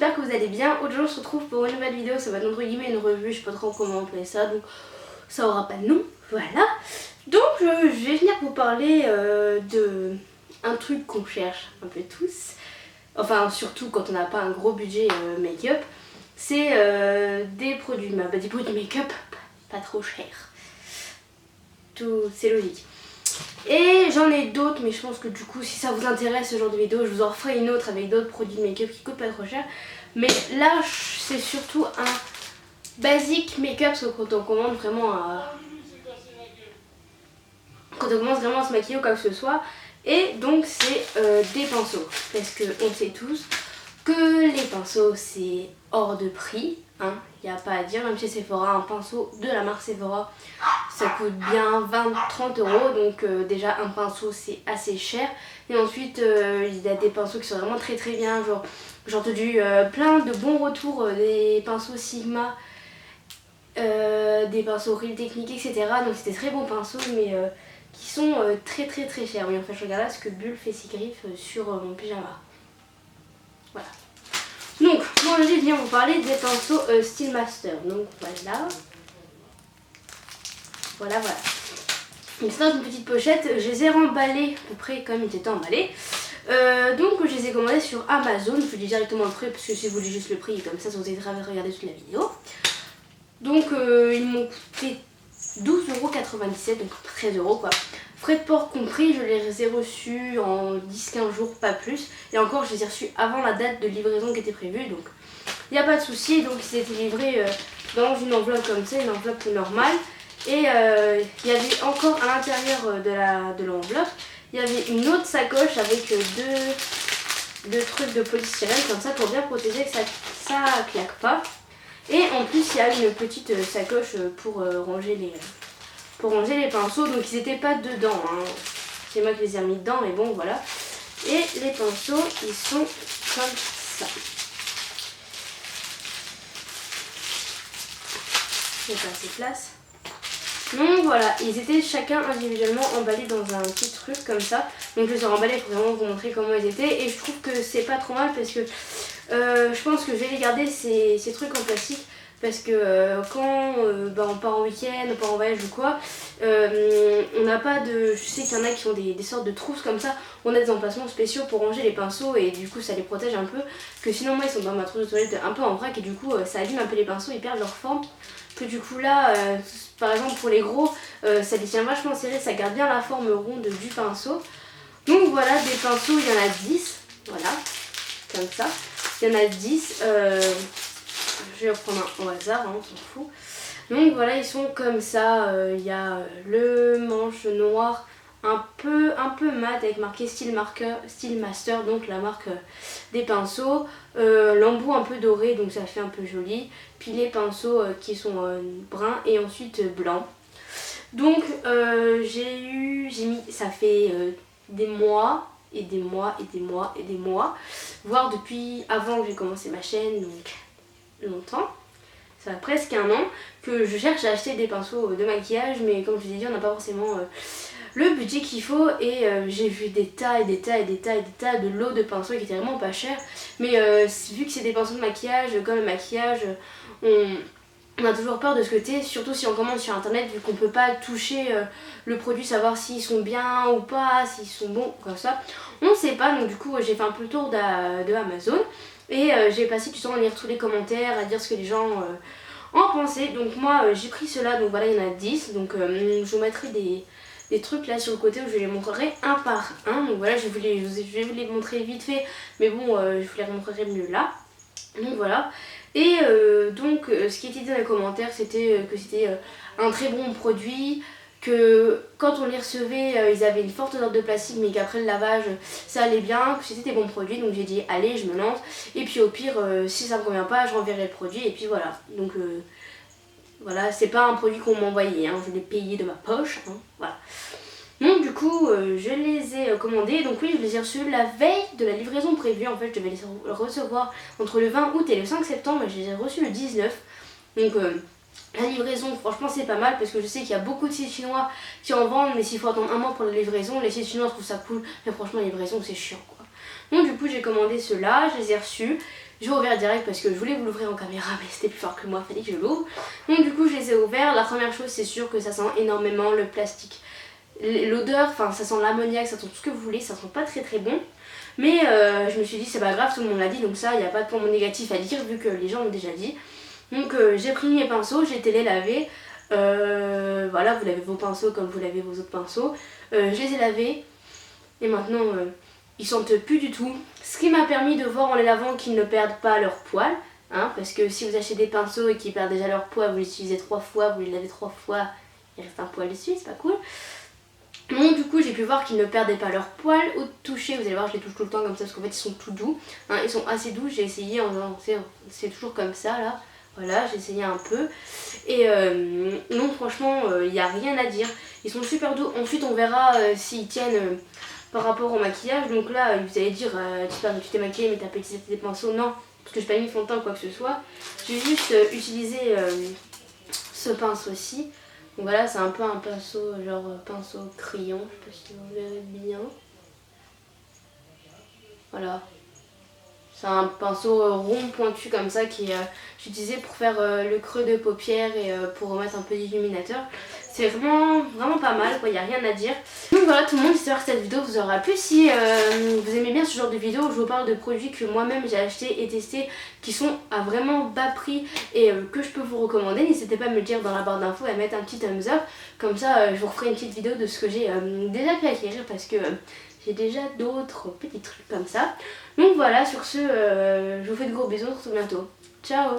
j'espère que vous allez bien. Aujourd'hui on se retrouve pour une nouvelle vidéo, ça va être entre guillemets une revue, je sais pas trop comment appeler ça, donc ça aura pas de nom, voilà. Donc je vais venir vous parler de un truc qu'on cherche un peu tous, enfin surtout quand on n'a pas un gros budget make-up, c'est des produits make-up pas trop chers. Tout, c'est logique. Et j'en ai d'autres, mais je pense que du coup si ça vous intéresse ce genre de vidéo, je vous en referai une autre avec d'autres produits de make-up qui coûtent pas trop cher. Mais là c'est surtout un basic make-up, parce que quand on commence vraiment à se maquiller ou quoi que ce soit. Et donc c'est des pinceaux, parce qu'on sait tous que les pinceaux c'est hors de prix, hein, y a pas à dire. Même chez Sephora, un pinceau de la marque Sephora ça coûte bien 20-30 €, donc déjà un pinceau c'est assez cher. Et ensuite il y a des pinceaux qui sont vraiment très très bien, genre j'ai entendu plein de bons retours des pinceaux Sigma, des pinceaux Real Technique, etc. Donc c'était très bons pinceaux, mais qui sont très très très chers. Oui, en fait je regarde là ce que Bulle fait ses griffes sur mon pyjama. Voilà. Donc moi je vais venir vous parler des pinceaux Style Master. Donc voilà. Voilà. Donc c'est dans une petite pochette, je les ai remballés à peu près comme ils étaient emballés. Donc je les ai commandés sur Amazon, je vous dis directement le prix parce que si vous voulez juste le prix, comme ça vous évitera de regarder toute la vidéo. Donc ils m'ont coûté 12,97 €, donc 13 € quoi. Frais de port compris, je les ai reçus en 10-15 jours, pas plus. Et encore je les ai reçus avant la date de livraison qui était prévue, donc il n'y a pas de souci. Donc ils étaient livrés dans une enveloppe comme ça, une enveloppe normale. Et il y avait encore à l'intérieur de l'enveloppe, il y avait une autre sacoche avec deux trucs de polystyrène comme ça pour bien protéger que ça claque pas. Et en plus il y a une petite sacoche pour ranger les pinceaux, donc ils n'étaient pas dedans, hein. C'est moi qui les ai mis dedans, mais bon voilà. Et les pinceaux ils sont comme ça. J'ai pas assez de place. Donc voilà, ils étaient chacun individuellement emballés dans un petit truc comme ça. Donc je les ai emballés pour vraiment vous montrer comment ils étaient. Et je trouve que c'est pas trop mal parce que je pense que je vais les garder ces trucs en plastique. Parce que quand on part en week-end, on part en voyage ou quoi, on n'a pas de... Je sais qu'il y en a qui ont des sortes de trousses comme ça. On a des emplacements spéciaux pour ranger les pinceaux et du coup ça les protège un peu. Que sinon moi ils sont dans ma trousse de toilette un peu en vrac et du coup ça abîme un peu les pinceaux, ils perdent leur forme. Que du coup là, par exemple pour les gros, ça les tient vachement serré, ça garde bien la forme ronde du pinceau. Donc voilà, des pinceaux, il y en a 10, voilà, comme ça. Il y en a 10, je vais reprendre un au hasard, hein, on s'en fout. Donc voilà, ils sont comme ça, il y a le manche noir un peu mat avec marqué Style Master, donc la marque des pinceaux, l'embout un peu doré, donc ça fait un peu joli, puis les pinceaux qui sont bruns et ensuite blancs. Donc ça fait des mois et des mois, voire depuis avant que j'ai commencé ma chaîne, donc longtemps. Ça fait presque un an que je cherche à acheter des pinceaux de maquillage, mais comme je vous ai dit, on n'a pas forcément le budget qu'il faut. Et j'ai vu des tas de lots de pinceaux qui étaient vraiment pas chers. Mais vu que c'est des pinceaux de maquillage, comme le maquillage, on a toujours peur de ce côté, surtout si on commande sur internet, vu qu'on peut pas toucher le produit, savoir s'ils sont bien ou pas, s'ils sont bons, comme ça. On sait pas, donc du coup j'ai fait un peu le tour de Amazon. Et j'ai passé du temps à lire tous les commentaires, à dire ce que les gens en pensaient. Donc moi j'ai pris cela, donc voilà il y en a 10. Donc je vous mettrai des trucs là sur le côté où je les montrerai un par un. Donc voilà, je vais vous les montrer vite fait, mais bon je vous les montrerai mieux là. Donc voilà. Et donc ce qui était dit dans les commentaires c'était que c'était un très bon produit, que quand on les recevait ils avaient une forte odeur de plastique mais qu'après le lavage ça allait bien, que c'était des bons produits. Donc j'ai dit allez je me lance et puis au pire si ça me convient pas je renverrai le produit et puis voilà. Donc voilà, c'est pas un produit qu'on m'a envoyé, hein, je l'ai payé de ma poche, hein, voilà. Donc du coup je les ai commandés, donc oui je les ai reçus la veille de la livraison prévue. En fait je devais les recevoir entre le 20 août et le 5 septembre et je les ai reçus le 19. Donc la livraison franchement c'est pas mal parce que je sais qu'il y a beaucoup de sites chinois qui en vendent, mais s'il faut attendre un mois pour la livraison, les sites chinois trouvent ça cool, mais franchement la livraison c'est chiant quoi. Donc du coup j'ai commandé ceux-là, je les ai reçus. J'ai ouvert direct parce que je voulais vous l'ouvrir en caméra mais c'était plus fort que moi, fallait que je l'ouvre. Donc du coup je les ai ouverts. La première chose c'est sûr que ça sent énormément le plastique. L'odeur, enfin ça sent l'ammoniac, ça sent tout ce que vous voulez, ça sent pas très très bon. Mais je me suis dit c'est pas grave, tout le monde l'a dit donc ça il n'y a pas de point négatif à dire vu que les gens l'ont déjà dit. Donc j'ai pris mes pinceaux, j'ai été les laver. Voilà, vous lavez vos pinceaux comme vous lavez vos autres pinceaux. Je les ai lavés et maintenant ils sentent plus du tout. Ce qui m'a permis de voir en les lavant qu'ils ne perdent pas leur poil. Hein, parce que si vous achetez des pinceaux et qu'ils perdent déjà leur poil, vous les utilisez 3 fois, vous les lavez 3 fois, il reste un poil dessus, c'est pas cool. Donc du coup j'ai pu voir qu'ils ne perdaient pas leur poil au toucher, vous allez voir je les touche tout le temps comme ça parce qu'en fait ils sont tout doux, hein, ils sont assez doux, j'ai essayé en faisant, c'est toujours comme ça là, voilà j'ai essayé un peu et non franchement il n'y a rien à dire, ils sont super doux, ensuite on verra s'ils tiennent par rapport au maquillage, donc là vous allez dire tu t'es maquillée mais t'as pas utilisé tes pinceaux, non parce que j'ai pas mis fond de teint ou quoi que ce soit, j'ai juste utilisé ce pinceau-ci. Donc voilà, c'est un peu un pinceau, genre pinceau crayon, je sais pas si vous verrez bien. Voilà. C'est un pinceau rond pointu comme ça qui j'utilisais pour faire le creux de paupière et pour remettre un peu d'illuminateur. C'est vraiment pas mal, quoi, il n'y a rien à dire. Donc voilà tout le monde, j'espère que cette vidéo vous aura plu. Si vous aimez bien ce genre de vidéo où je vous parle de produits que moi-même j'ai achetés et testés qui sont à vraiment bas prix et que je peux vous recommander, n'hésitez pas à me le dire dans la barre d'infos et à mettre un petit thumbs up. Comme ça je vous referai une petite vidéo de ce que j'ai déjà pu acquérir parce que j'ai déjà d'autres petits trucs comme ça. Donc voilà, sur ce, je vous fais de gros bisous, on se retrouve bientôt. Ciao!